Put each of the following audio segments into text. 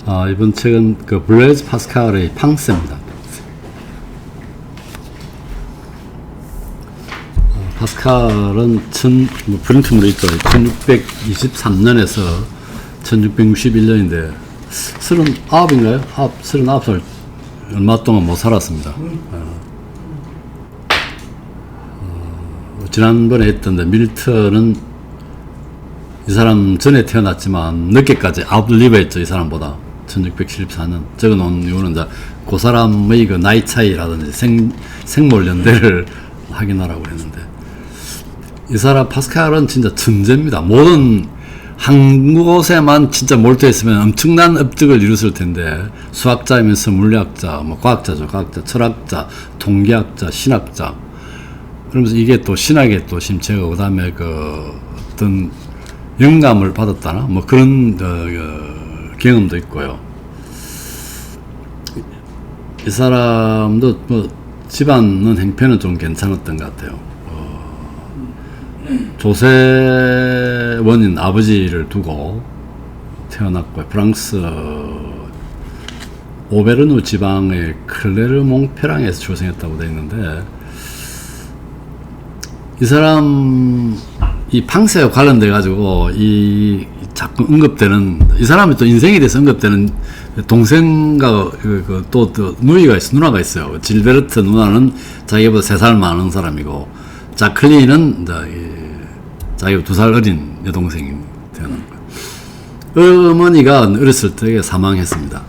이번 책은 그 블레이즈 파스칼의 팡세입니다. 파스칼은 프린트물이 있죠. 1623년에서 1661년인데 39인가요? 39살 얼마 동안 못 살았습니다. 지난번에 했던데 밀턴은 이 사람 전에 태어났지만 늦게까지 아웃리버 했죠. 이 사람보다 1674년 적어놓은 이유는 이제 그 사람의 그 나이 차이라든지 생몰 연대를 확인하라고 했는데, 이 사람 파스칼은 진짜 천재입니다. 모든 한 곳에만 진짜 몰두했으면 엄청난 업적을 이뤘을 텐데, 수학자이면서 물리학자, 뭐 과학자죠. 과학자, 철학자, 통계학자, 신학자. 그러면서 이게 또 신학에 또 심취하고, 그 다음에 그 어떤 영감을 받았다나 뭐 그런 경험도 있고요. 이 사람도 뭐 집안은 행편은 좀 괜찮았던 것 같아요. 조세원인 아버지를 두고 태어났고요. 프랑스 오베르누 지방의 클레르몽페랑에서 출생했다고 되어 있는데, 이 사람 이 팡세와 관련돼 가지고 이 자꾸 언급되는, 이 사람이 또 인생에 대해서 언급되는 동생과 또 누나가 있어요. 질베르트 누나는 자기보다 3살 많은 사람이고, 자클린은 이제 자기보다 2살 어린 여동생이 태어난 거예요. 어머니가 어렸을 때 사망했습니다.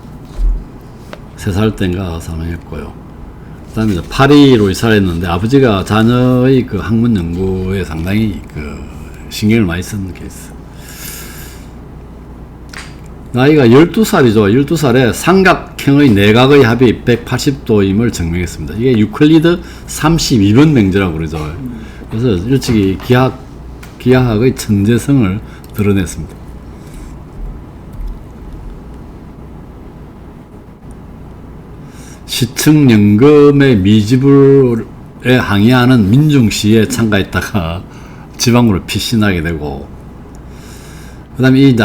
3살 때인가 사망했고요. 그 다음에 파리로 이사를 했는데, 아버지가 자녀의 그 학문 연구에 상당히 그 신경을 많이 쓰는 케이스. 나이가 12살이죠. 12살에 삼각형의 내각의 합이 180도임을 증명했습니다. 이게 유클리드 32번 명제라고 그러죠. 그래서 일찍이 기하학의 천재성을 드러냈습니다. 시청연금의 미지불에 항의하는 민중시위에 참가했다가 지방으로 피신하게 되고, 그 다음에 이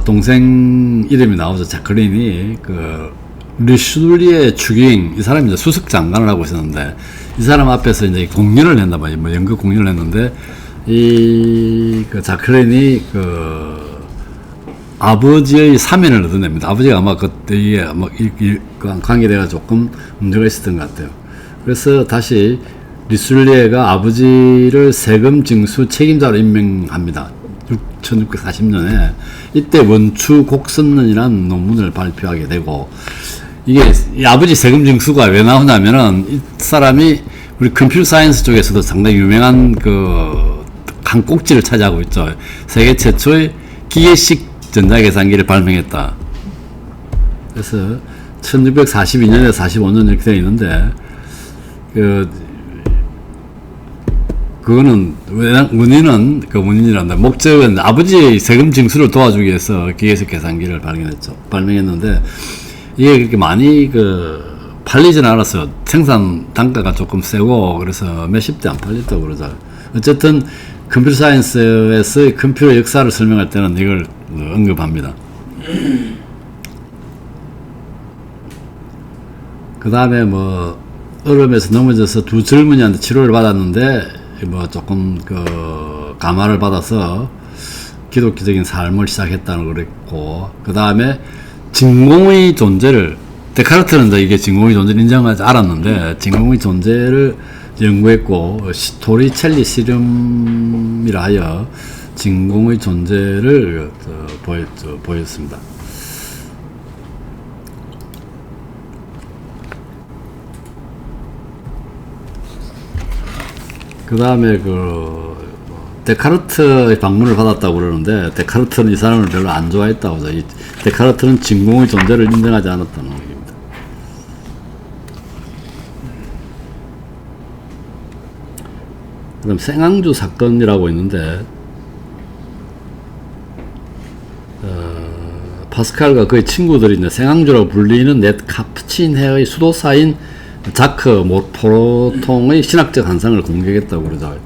동생 이름이 나오죠. 자클린이 그 르슈리의 추기행, 이 사람이 이제 수석 장관을 하고 있었는데, 이 사람 앞에서 이제 공연을 했나 봐요. 뭐 연극 공연을 했는데, 그 자클린이 그 아버지의 사면을 얻어냅니다. 아버지가 아마 그때 이게 아마 관계대가 조금 문제가 있었던 것 같아요. 그래서 다시 리슐리에가 아버지를 세금 징수 책임자로 임명합니다. 1640년에 이때 원추 곡선론이라는 논문을 발표하게 되고, 이게 이 아버지 세금 징수가 왜 나오냐면은, 이 사람이 우리 컴퓨터 사이언스 쪽에서도 상당히 유명한 그 한 꼭지를 차지하고 있죠. 세계 최초의 기계식 전자계산기를 발명했다. 그래서 1642년에서 45년 이렇게 되어 있는데, 그거는 원인이란다. 목적은 아버지의 세금 징수를 도와주기 위해서 기계식 계산기를 발명했는데, 이게 그렇게 많이 팔리지는 않았어요. 생산 단가가 조금 세고, 그래서 몇십 대 안 팔렸다고 그러죠. 어쨌든 컴퓨터 사이언스에서의 컴퓨터 역사를 설명할 때는 이걸 언급합니다. 그 다음에 뭐 얼음에서 넘어져서 두 젊은이한테 치료를 받았는데, 뭐 조금 감화를 받아서 기독교적인 삶을 시작했다는 그랬고, 그 다음에 진공의 존재를, 데카르트는 이게 진공의 존재를 인정하지 않았는데 진공의 존재를 연구했고, 토리첼리 실험이라 하여 진공의 존재를 보였습니다. 그 다음에 데카르트의 방문을 받았다고 그러는데, 데카르트는 이 사람을 별로 안 좋아했다고 하죠. 데카르트는 진공의 존재를 인정하지 않았다는 얘기입니다. 그다음 생황주 사건이라고 있는데, 파스칼과 그의 친구들이 이제 생황주라고 불리는 넷 카프친해의 수도사인 자크 포로통의 신학적 환상을 공격했다고 그러죠.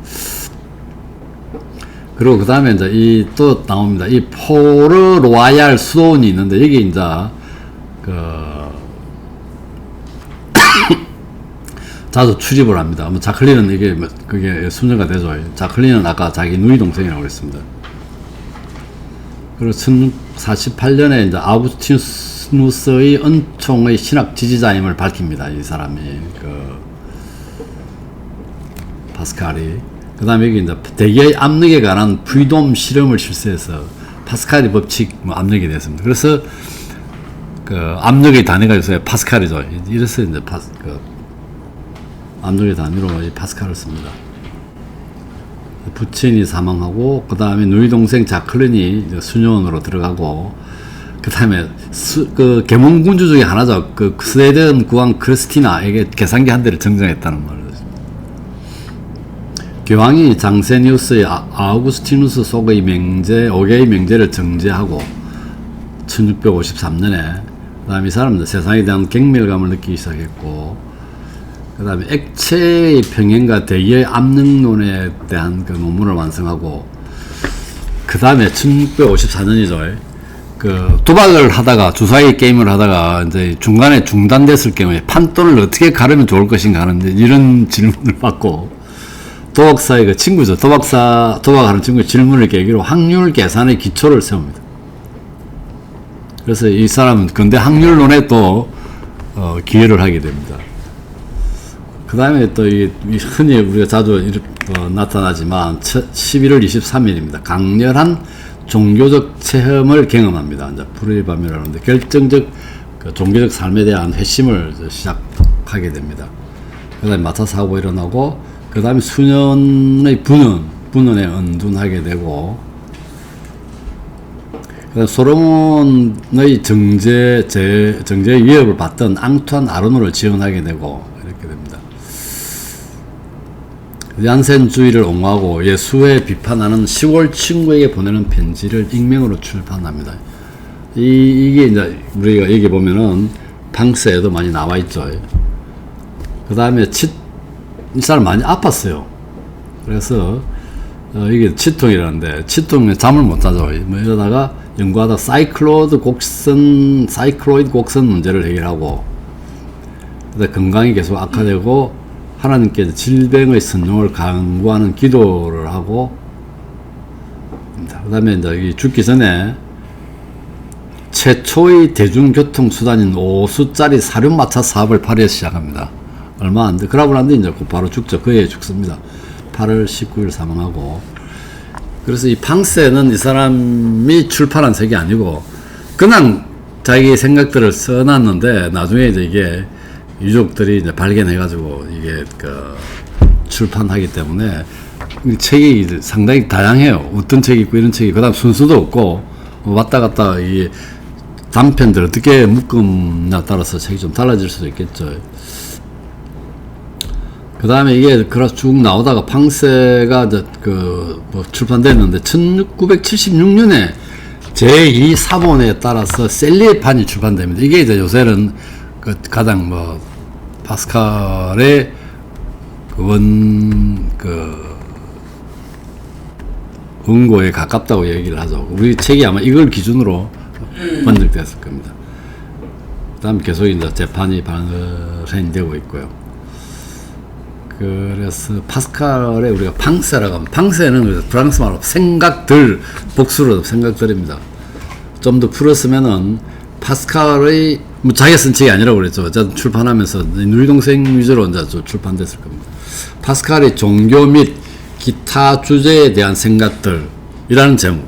그리고 그 다음에 이제 또 나옵니다. 이 포르 로야알 수도원이 있는데, 여기 이제 자주 출입을 합니다. 뭐 자클린은 이게 그게 순서가 되죠. 자클린은 아까 자기 누이 동생이라고 했습니다. 그리고 1048년에 이제 아우구스티누스의 은총의 신학 지지자임을 밝힙니다. 이 사람이 파스칼이. 그 다음에 여기 이제 대기의 압력에 관한 프리돔 실험을 실시해서 파스칼의 법칙 압력이 됐습니다. 그래서 압력의 단위가 요새 파스칼이죠. 이래서 이제 압력의 단위로 이 파스칼을 씁니다. 부친이 사망하고 그 다음에 누이 동생 자클린이 수녀원으로 들어가고 그 다음에 계몽군주 중에 하나죠. 스웨덴 국왕 크리스티나에게 계산기 한 대를 증정했다는 말이죠. 교황이 장세니우스의 아우구스티누스 속의 명제 5개의 명제를 정제하고 1653년에 그 다음에 이 사람은 세상에 대한 경멸감을 느끼기 시작했고 그 다음에 액체의 평행과 대기의 압력론에 대한 그 논문을 완성하고 그 다음에 1654년이죠. 도박을 하다가 주사위 게임을 하다가 이제 중간에 중단됐을 경우에 판돈을 어떻게 가르면 좋을 것인가 하는 이런 질문을 받고 도박사의 그 친구죠. 도박하는 친구의 질문을 계기로 확률 계산의 기초를 세웁니다. 그래서 이 사람은 근대 확률론에 또 기여를 하게 됩니다. 그 다음에 또 흔히 우리가 자주 나타나지만 11월 23일입니다. 강렬한 종교적 체험을 경험합니다. 이제 프리밤이라는데 결정적 종교적 삶에 대한 회심을 시작하게 됩니다. 그 다음에 마차 사고 일어나고 그 다음에 수년의 분원에 은둔하게 되고 소로몬의 정제의 위협을 받던 앙투안 아르노를 지원하게 되고 이렇게 됩니다. 얀센주의를 옹호하고 예수에 비판하는 10월 친구에게 보내는 편지를 익명으로 출판합니다. 이게 이제 우리가 여기 보면은 방세에도 많이 나와 있죠. 그 다음에 이 사람 많이 아팠어요. 그래서 이게 치통이라는데 치통에 잠을 못 자죠. 뭐 이러다가 연구하다 사이클로이드 곡선 문제를 해결하고 건강이 계속 악화되고 하나님께 질병의 선용을 강구하는 기도를 하고 그 다음에 이제 죽기 전에 최초의 대중교통수단인 5수짜리 사륜마차 사업을 파리에서 시작합니다. 얼마 안 돼. 그러고 난 뒤 이제 바로 죽죠. 그 해에 죽습니다. 8월 19일 사망하고. 그래서 이 방세는 이 사람이 출판한 책이 아니고 그냥 자기 생각들을 써놨는데 나중에 이제 이게 유족들이 이제 발견해가지고 이게 출판하기 때문에 이 책이 상당히 다양해요. 어떤 책이 있고 이런 책이. 그 다음 순서도 없고 왔다 갔다 이 단편들 어떻게 묶음냐에 따라서 책이 좀 달라질 수도 있겠죠. 그 다음에 이게 쭉 나오다가 방세가 이제 출판됐는데 1976년에 제2 사본에 따라서 셀리에판이 출판됩니다. 이게 이제 요새는 가장 파스칼의 원고에 가깝다고 얘기를 하죠. 우리 책이 아마 이걸 기준으로 번역됐을 겁니다. 그 다음에 계속 이제 재판이 발행되고 있고요. 그래서 파스칼의 우리가 방세라고 하면 방세는 프랑스 말로 생각들 복수로 생각들입니다. 좀 더 풀었으면은 파스칼의 자기가 쓴 책이 아니라고 그랬죠. 어쨌든 출판하면서 누이 동생 위주로 이제 출판됐을 겁니다. 파스칼의 종교 및 기타 주제에 대한 생각들이라는 제목.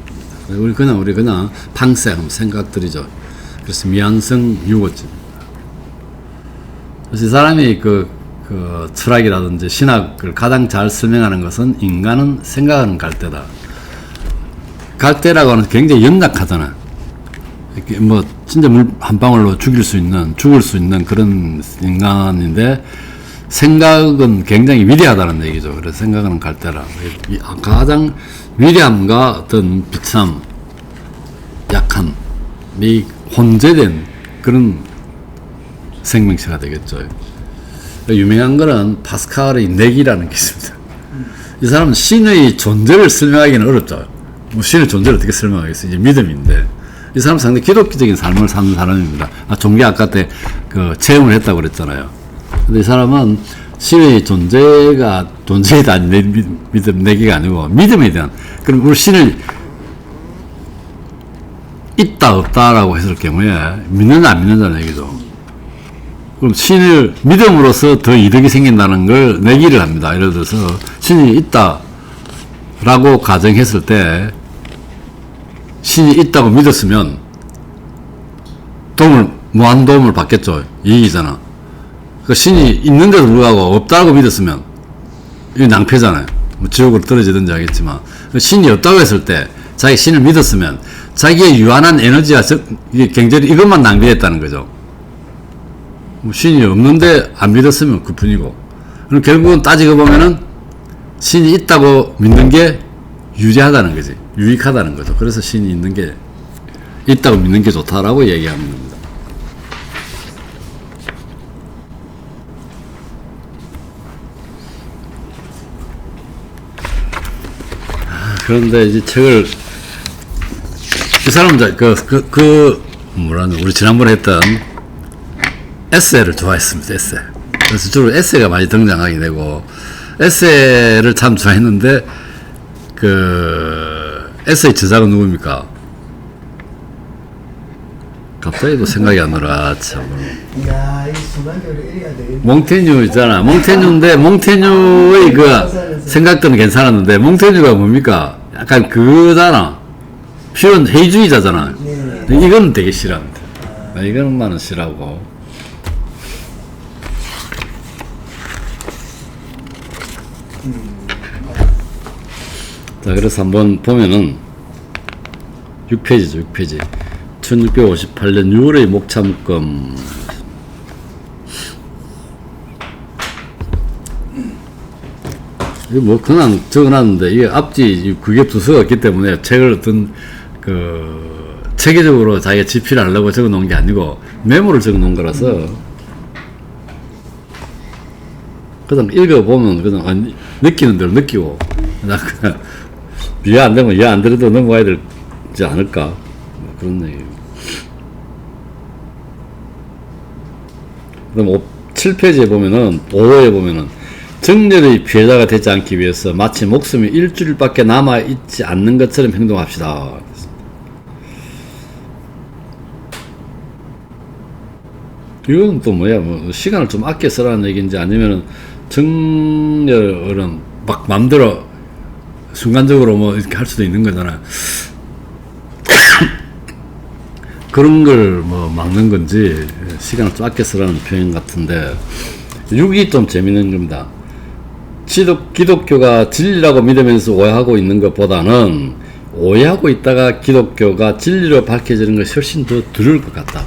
우리 그냥 방세하면 생각들이죠. 그래서 미안성 유고집입니다. 그래서 이 사람이 철학이라든지 신학을 가장 잘 설명하는 것은 인간은 생각하는 갈대다. 갈대라고 하는 굉장히 연약하잖아. 이렇게 진짜 물 한 방울로 죽을 수 있는 그런 인간인데 생각은 굉장히 위대하다는 얘기죠. 그래서 생각하는 갈대라. 가장 위대함과 어떤 비참함, 약함이 혼재된 그런 생명체가 되겠죠. 유명한 거는 파스칼의 내기라는 게 있습니다. 이 사람은 신의 존재를 설명하기는 어렵죠. 신의 존재를 어떻게 설명하겠어요? 이제 믿음인데. 이 사람 상당히 기독교적인 삶을 사는 사람입니다. 종교 아까 때 그 체험을 했다고 그랬잖아요. 근데 이 사람은 신의 존재에 대한 믿음 내기가 아니고 믿음에 대한, 그럼 우리 신을 있다 없다라고 했을 경우에 믿는다 안 믿는다는 얘기죠. 그럼 신을 믿음으로써 더 이득이 생긴다는 걸 내기를 합니다. 예를 들어서 신이 있다라고 가정했을 때 신이 있다고 믿었으면 무한 도움을 받겠죠. 이익이잖아. 그 신이 있는데도 불구하고 없다고 믿었으면 이게 낭패잖아요. 뭐 지옥으로 떨어지든지 하겠지만, 신이 없다고 했을 때 자기 신을 믿었으면 자기의 유한한 에너지와 경제를 이것만 낭비했다는 거죠. 신이 없는데 안 믿었으면 그뿐이고. 그럼 결국은 따지고 보면은 신이 있다고 믿는 게 유리하다는 거지. 유익하다는 거죠. 그래서 신이 있다고 믿는 게 좋다라고 얘기하는 겁니다. 그런데 이제 책을, 이 사람은 우리 지난번에 했던 에세이를 좋아했습니다. 에세이. 그래서 주로 에세이가 많이 등장하게 되고, 에세이를 참 좋아했는데, 에세이 저자가 누굽니까? 갑자기 또 생각이 안 나라, 참. 이야, 이 순간적으로 이래야 되겠네. 몽테뉴 있잖아. 몽테뉴인데, 몽테뉴의 생각들은 괜찮았는데, 몽테뉴가 뭡니까? 약간 그거잖아. 표현 회의주의자잖아. 네. 이거는 되게 싫어합니다. 이거는만은 싫어하고. 자, 그래서 한번 보면은 6페이지죠. 6페이지. 1658년 6월의 목차묶음. 이거 뭐 그냥 적어놨는데, 이게 앞뒤 그게 두서가 없기 때문에 책을 어떤 체계적으로 자기가 집필을 하려고 적어 놓은 게 아니고 메모를 적어 놓은 거라서 그냥 읽어보면 그냥 느끼는 대로 느끼고, 그냥 이해 안 되면 이해 안 되려도 넘어가야 되지 않을까, 뭐 그런 얘기. 그럼 7페이지에 보면은 5호에 보면은 정렬의 피해자가 되지 않기 위해서 마치 목숨이 일주일밖에 남아있지 않는 것처럼 행동합시다. 이건 또 뭐야, 뭐 시간을 좀 아껴 쓰라는 얘기인지 아니면은 정렬은 막 맘대로 순간적으로 뭐 이렇게 할 수도 있는 거잖아. 그런 걸 뭐 막는 건지 시간을 좀 아껴 쓰라는 표현 같은데, 6이 좀 재밌는 겁니다. 기독교가 진리라고 믿으면서 오해하고 있는 것보다는 오해하고 있다가 기독교가 진리로 밝혀지는 것이 훨씬 더 두려울 것 같다.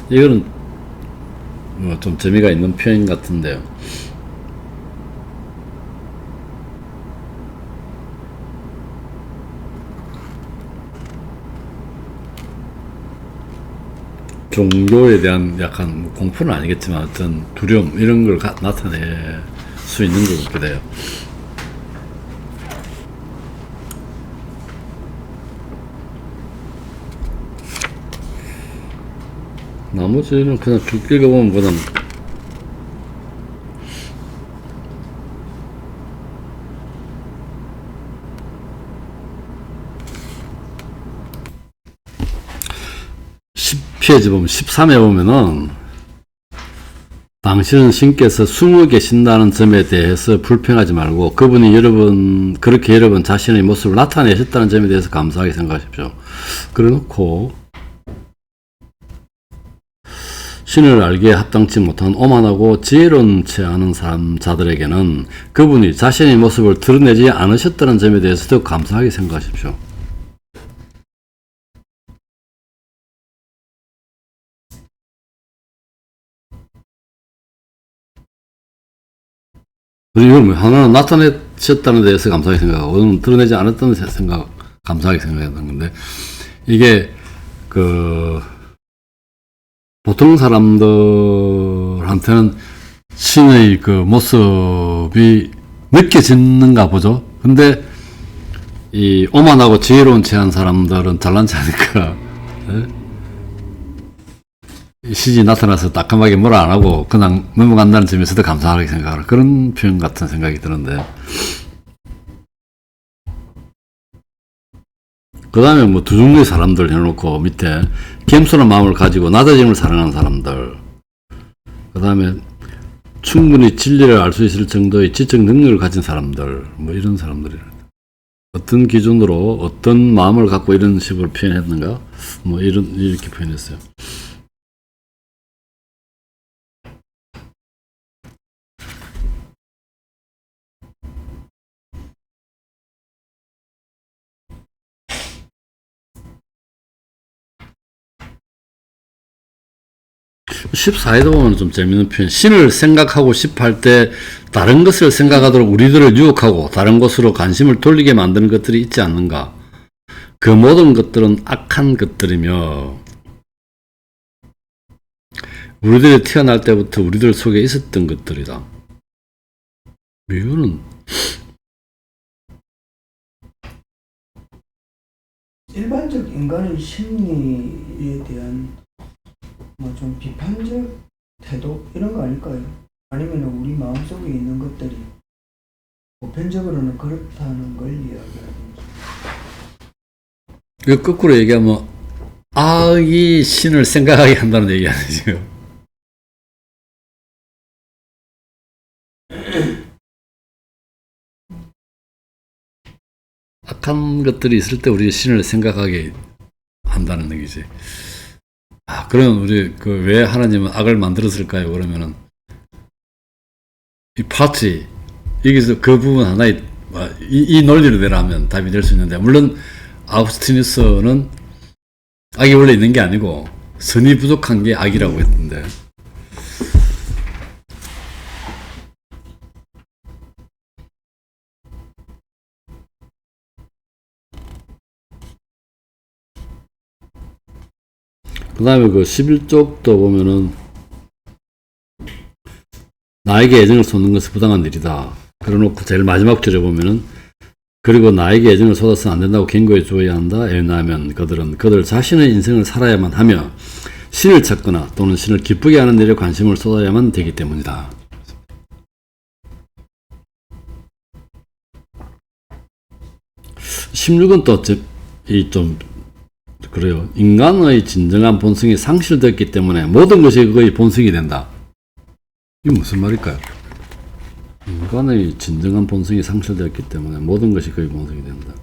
이거는 뭐 좀 재미가 있는 표현 같은데요. 종교에 대한 약간 공포는 아니겠지만 어떤 두려움 이런 걸 나타낼 수 있는 것 같기도 해요. 나머지는 그냥 쭉 읽어보면 그냥 페이지 보면 13에 보면은 당신은 신께서 숨어 계신다는 점에 대해서 불평하지 말고 그분이 그렇게 여러분 자신의 모습을 나타내셨다는 점에 대해서 감사하게 생각하십시오. 그래 놓고 신을 알기에 합당치 못한 오만하고 지혜로운 채 하는 자들에게는 그분이 자신의 모습을 드러내지 않으셨다는 점에 대해서도 감사하게 생각하십시오. 이건 하나는 나타내셨다는 데서 감사하게 생각하고, 오늘은 드러내지 않았다는 감사하게 생각했던 건데, 이게, 보통 사람들한테는 신의 모습이 느껴지는가 보죠. 근데, 이 오만하고 지혜로운 채한 사람들은 잘난 체하니까 시지 나타나서 따끔하게 뭐라 안 하고 그냥 넘어간다는 점에서도 감사하게 생각하는 그런 표현 같은 생각이 드는데, 그 다음에 뭐 두 종류의 사람들 해놓고 밑에 겸손한 마음을 가지고 낮아짐을 사랑하는 사람들, 그 다음에 충분히 진리를 알 수 있을 정도의 지적 능력을 가진 사람들, 뭐 이런 사람들이 어떤 기준으로 어떤 마음을 갖고 이런 식으로 표현했는가, 뭐 이렇게 표현했어요. 14에도 보면 좀 재밌는 표현. 신을 생각하고 싶어 할 때 다른 것을 생각하도록 우리들을 유혹하고 다른 곳으로 관심을 돌리게 만드는 것들이 있지 않는가. 그 모든 것들은 악한 것들이며 우리들이 태어날 때부터 우리들 속에 있었던 것들이다. 이유는 일반적 인간의 심리에 대한 뭐 좀 비판적 태도 이런 거 아닐까요? 아니면 우리 마음속에 있는 것들이 보편적으로는 그렇다는 걸 이야기하든지. 이거 거꾸로 얘기하면 악이 신을 생각하게 한다는 얘기 아니죠. 악한 것들이 있을 때 우리 신을 생각하게 한다는 얘기지. 그럼 우리 왜 하나님은 악을 만들었을까요? 그러면은 이 파티 여기서 그 부분 하나의 이 논리를 내라면 답이 될 수 있는데, 물론 아우구스티누스는 악이 원래 있는 게 아니고 선이 부족한 게 악이라고 했던데, 그 다음에 그 11쪽도 보면은 나에게 애정을 쏟는 것은 부당한 일이다. 그래놓고 제일 마지막 줄에 보면은 그리고 나에게 애정을 쏟아서는 안 된다고 경고해 주어야 한다. 왜냐하면 그들은 그들 자신의 인생을 살아야만 하며 신을 찾거나 또는 신을 기쁘게 하는 일에 관심을 쏟아야만 되기 때문이다. (16은) 또 좀 그래요. 인간의 진정한 본성이 상실되었기 때문에 모든 것이 그의 본성이 된다. 이게 무슨 말일까요? 인간의 진정한 본성이 상실되었기 때문에 모든 것이 그의 본성이 된다.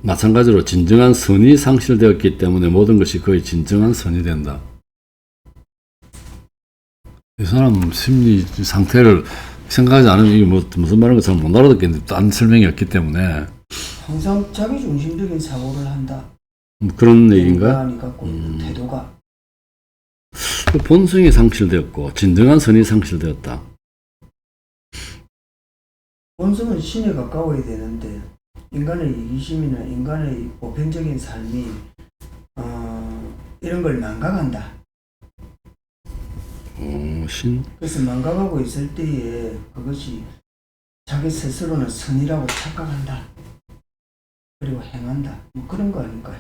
마찬가지로 진정한 선이 상실되었기 때문에 모든 것이 그의 진정한 선이 된다. 이 사람 심리 상태를 생각하지 않으면 이게 무슨 말인가 잘 못 알아듣겠는데 딴 설명이 없기 때문에 항상 자기중심적인 사고를 한다. 그런 얘기인가? 인간이 갖고 있는 태도가. 그 본성이 상실되었고 진정한 선이 상실되었다. 본성은 신에 가까워야 되는데 인간의 이기심이나 인간의 보편적인 삶이 이런 걸 망각한다. 신? 그래서 망각하고 있을 때에 그것이 자기 스스로는 선이라고 착각한다. 그리고 행한다. 뭐 그런 거 아닐까요?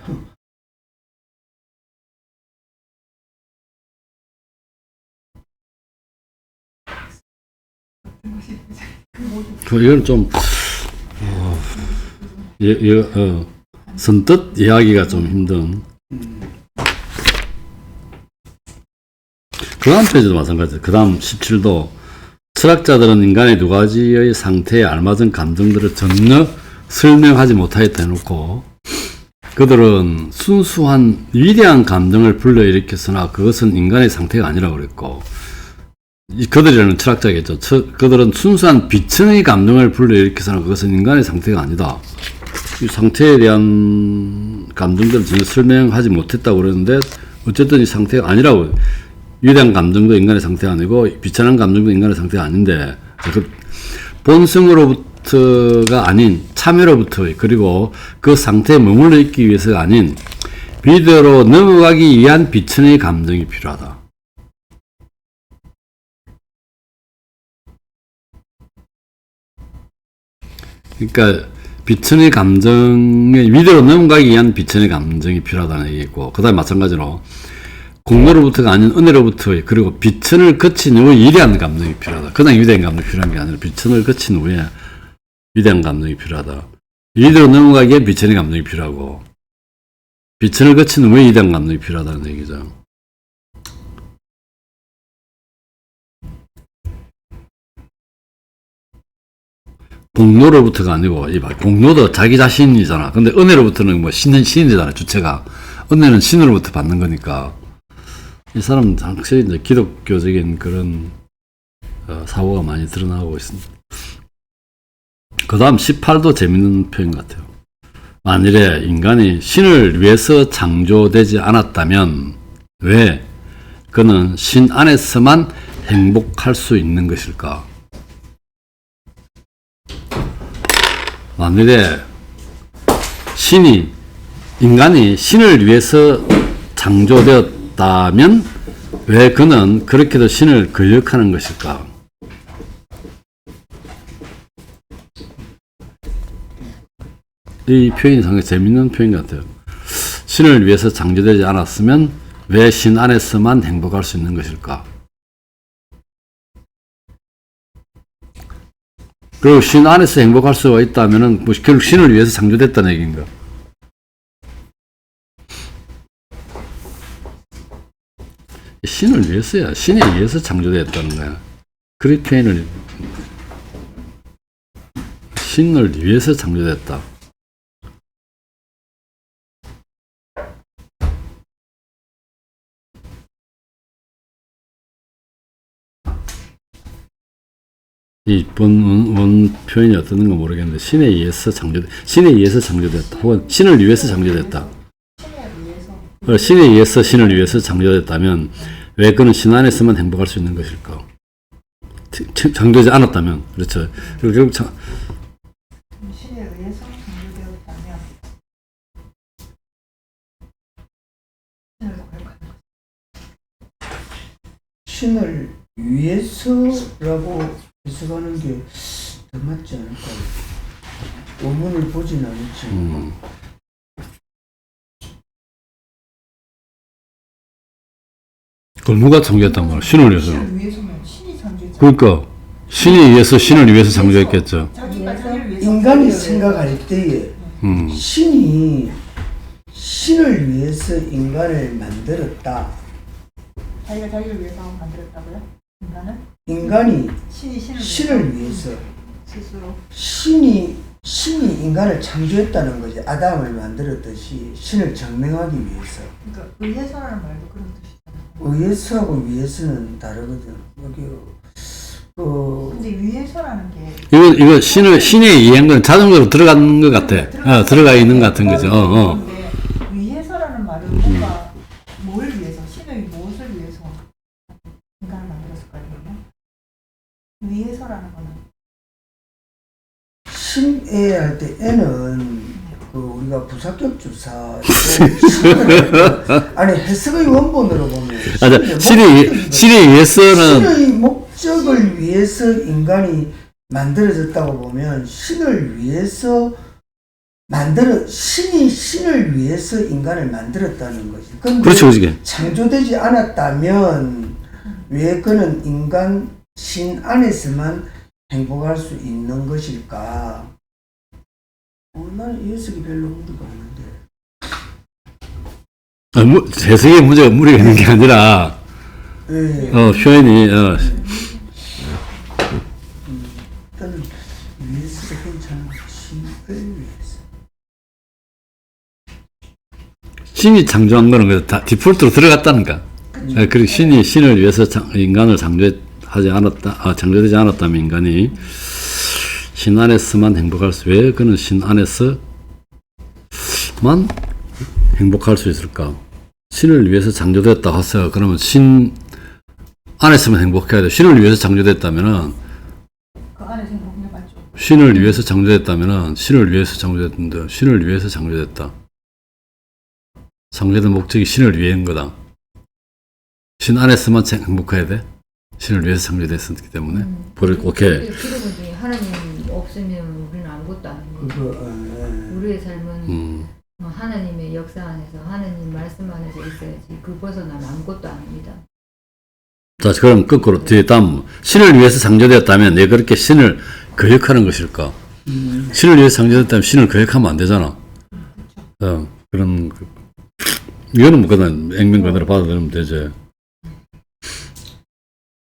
이건 좀 선뜻 이야기가 좀 힘든. 그 다음 페이지도 마찬가지죠. 그 다음 17도 철학자들은 인간의 두 가지의 상태에 알맞은 감정들을 전혀 설명하지 못하였다 해놓고 그들은 순수한 위대한 감정을 불러일으켰으나 그것은 인간의 상태가 아니라고 그랬고, 그들이라는 철학자겠죠. 그들은 순수한 비천의 감정을 불러일으켰으나 그것은 인간의 상태가 아니다. 이 상태에 대한 감정들을 전혀 설명하지 못했다고 그러는데 어쨌든 이 상태가 아니라고. 위대한 감정도 인간의 상태가 아니고 비천한 감정도 인간의 상태가 아닌데 그 본성으로부터가 아닌 참여로부터 그리고 그 상태에 머물러 있기 위해서가 아닌 비대로 넘어가기 위한 비천의 감정이 필요하다. 그러니까 비천의 감정의 위대로 넘어가기 위한 비천의 감정이 필요하다는 얘기고, 그 다음에 마찬가지로 공로로부터가 아닌 은혜로부터, 그리고 비천을 거친 후에 위대한 감정이 필요하다. 그냥 위대한 감정이 필요한 게 아니라 비천을 거친 후에 위대한 감정이 필요하다. 위대로 넘어가기에 비천의 감정이 필요하고, 비천을 거친 후에 위대한 감정이 필요하다는 얘기죠. 공로로부터가 아니고, 공로도 자기 자신이잖아. 근데 은혜로부터는 뭐 신이잖아, 주체가. 은혜는 신으로부터 받는 거니까. 이 사람은 확실히 이제 기독교적인 그런 사고가 많이 드러나고 있습니다. 그 다음 18도 재밌는 표현 같아요. 만일에 인간이 신을 위해서 창조되지 않았다면 왜 그는 신 안에서만 행복할 수 있는 것일까? 만일에 인간이 신을 위해서 창조되었다면 왜 그는 그렇게도 신을 거역하는 것일까? 이 표현이 상당히 재밌는 표현 같아요. 신을 위해서 창조되지 않았으면 왜 신 안에서만 행복할 수 있는 것일까? 그리고 신 안에서 행복할 수가 있다면 뭐 결국 신을 위해서 창조됐다는 얘기인가? 신을 위해서야. 신에 의해서 창조됐다는 거야. 그 표현을 신을 위해서 창조됐다. 이 원 표현이 어떤가 모르겠는데 신에 의해서 창조됐다. 혹은 신을 위해서 창조됐다. 신에 의해서 신을 위해서 창조됐다면 왜 그는 신 안에서만 행복할 수 있는 것일까? 창조되지 않았다면, 그렇죠. 그리고 결국 신에 의해서 창조되었다면 신을 위해서라고 해석하는 게 더 맞지 않을까요? 원문을 보진 않았지. 그걸 누가 창조했단 말이야? 신을 위해서. 신을 위해서면 신이 창조했잖아. 그러니까 신에 의해서 신을 위해서 창조했겠죠. 자기가 자기를 위해서 인간이 생각할 때에 신이 신을 위해서 인간을 만들었다. 자기가 자기를 위해서 만들었다고요? 인간이 신이 신을 위해서 스스로 신이 인간을 창조했다는 거지. 아담을 만들었듯이 신을 증명하기 위해서. 그러니까 의해서라는 말도 그런 뜻이잖아요. 의해서하고 위해서는 다르거든. 여기 근데 위해서라는 게 이거 신에 의한 건 자동적으로 들어가는 것 같아. 들어가 있는 것 같은 거죠. 근데 위해서라는 말은 뭔가 뭘 위해서, 신의 무엇을 위해서 인간을 만들었을까요? 위해서라는 거는 신애 할 때 애는 우리가 부사격 주사 아니 해석의 원본으로 보면 신에 의해서는 신의 목적을 위해서 인간이 만들어졌다고 보면 신을 위해서 신이 신을 위해서 인간을 만들었다는 거지. 근데 그렇죠, 그렇지. 창조되지 않았다면 왜 그는 인간 신 안에서만 행복할 수 있는 것일까? 나는 이 해석이 별로 무리가 없는데. 해석에 문제가 무리가 있는 게 아니라 네. 표현이 일단은 위해서도 괜찮아. 신을 위해서. 신이 창조한 거는 다 디폴트로 들어갔다는가. 그리고 신이 신을 위해서 인간을 창조되지 않았다면 인간이 신 안에서만 행복할 수, 왜 그는 신 안에서만 행복할 수 있을까? 신을 위해서 창조됐다 하세요. 그러면 신 안에서만 행복해야 돼. 신을 위해서 창조됐다면은 그 안에서 행복해 맞죠? 신을 위해서 창조됐다면은 신을 위해서 창조됐는데 신을 위해서 창조됐다. 창조된 목적이 신을 위한 거다. 신 안에서만 행복해야 돼? 신을 위해서 창조됐었기 때문에 불을 오케이. 기록은 중에 하나님 없으면 우리는 아무것도 아닙니다. 우리의 삶은 하나님의 역사 안에서 하나님 말씀 안에서 있어야지 그 벗어나면 아무것도 아닙니다. 자, 그럼 거꾸로 뒤에 다음 신을 위해서 창조되었다면 왜 그렇게 신을 거역하는 것일까? 신을 위해서 창조됐다면 신을 거역하면 안 되잖아. 그런 이거는 뭐 그냥 액면그대로 받아들이면 되지.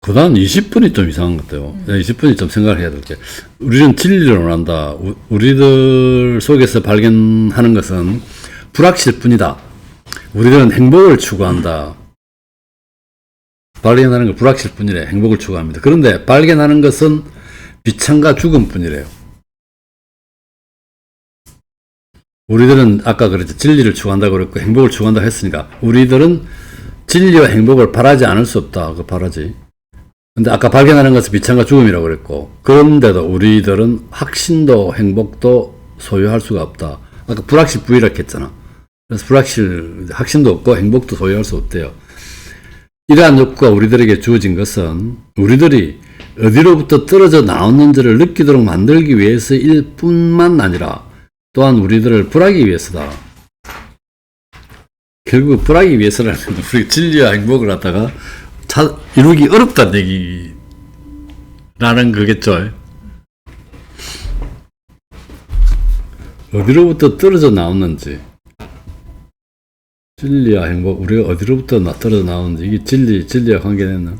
그 다음 20분이 좀 이상한 것 같아요. 20분이 좀 생각을 해야 될 게, 우리는 진리를 원한다. 우리들 속에서 발견하는 것은 불확실 뿐이다. 우리들은 행복을 추구한다. 발견하는 건 불확실 뿐이래. 행복을 추구합니다. 그런데 발견하는 것은 비참과 죽음 뿐이래요. 우리들은 아까 그랬죠. 진리를 추구한다고 그랬고 행복을 추구한다고 했으니까 우리들은 진리와 행복을 바라지 않을 수 없다. 그거 바라지. 근데 아까 발견하는 것은 비참과 죽음이라고 그랬고, 그런데도 우리들은 확신도 행복도 소유할 수가 없다. 아까 불확실 부이라고 했잖아. 그래서 확신도 없고 행복도 소유할 수 없대요. 이러한 욕구가 우리들에게 주어진 것은 우리들이 어디로부터 떨어져 나왔는지를 느끼도록 만들기 위해서일 뿐만 아니라 또한 우리들을 불하기 위해서다. 결국 불하기 위해서라는 건 우리 진리와 행복을 갖다가 이루기 어렵다는 얘기라는 거겠죠. 어디로부터 떨어져 나왔는지, 진리와 행복, 우리가 어디로부터 떨어져 나왔는지, 이게 진리와 관계됐나?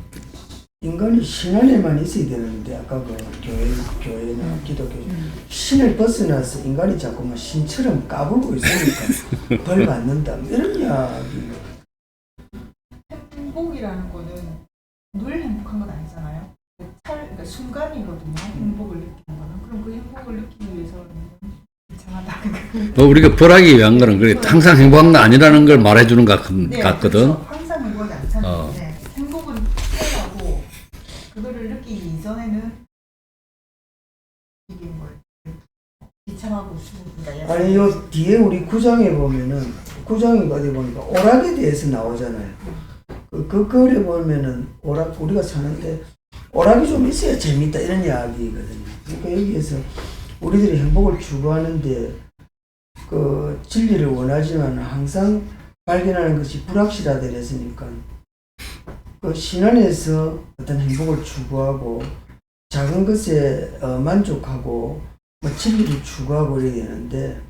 인간이 신 안에만 있어야 되는데, 아까 그 교회나 기독교 신을 벗어나서 인간이 자꾸만 신처럼 까불고 있으니까 벌 받는다, 이런 이야기. 행복이라는 거는 늘 행복한 건 아니잖아요. 그러니까 순간이거든요. 행복을 느끼는 거는. 그럼 그 행복을 느끼기 위해서는 이상하다. 우리가 벌하기 위한 거는 그래 항상 행복한 건 아니라는 걸 말해주는 것 같거든. 그렇죠. 항상 행복하지 않다는 건데 행복은 필요하고 그거를 느끼기 이전에는 이게 뭐 비참하고 그러니까 아니 요 뒤에 우리 9장에 보면은 9장에 어디 보니까 오락에 대해서 나오잖아요. 그 글에 보면은 우리가 사는데 오락이 좀 있어야 재밌다 이런 이야기거든요. 그러니까 여기에서 우리들이 행복을 추구하는데 그 진리를 원하지만 항상 발견하는 것이 불확실하다 그랬으니까 그 신안에서 어떤 행복을 추구하고 작은 것에 만족하고 뭐 진리를 추구하고 이래야 되는데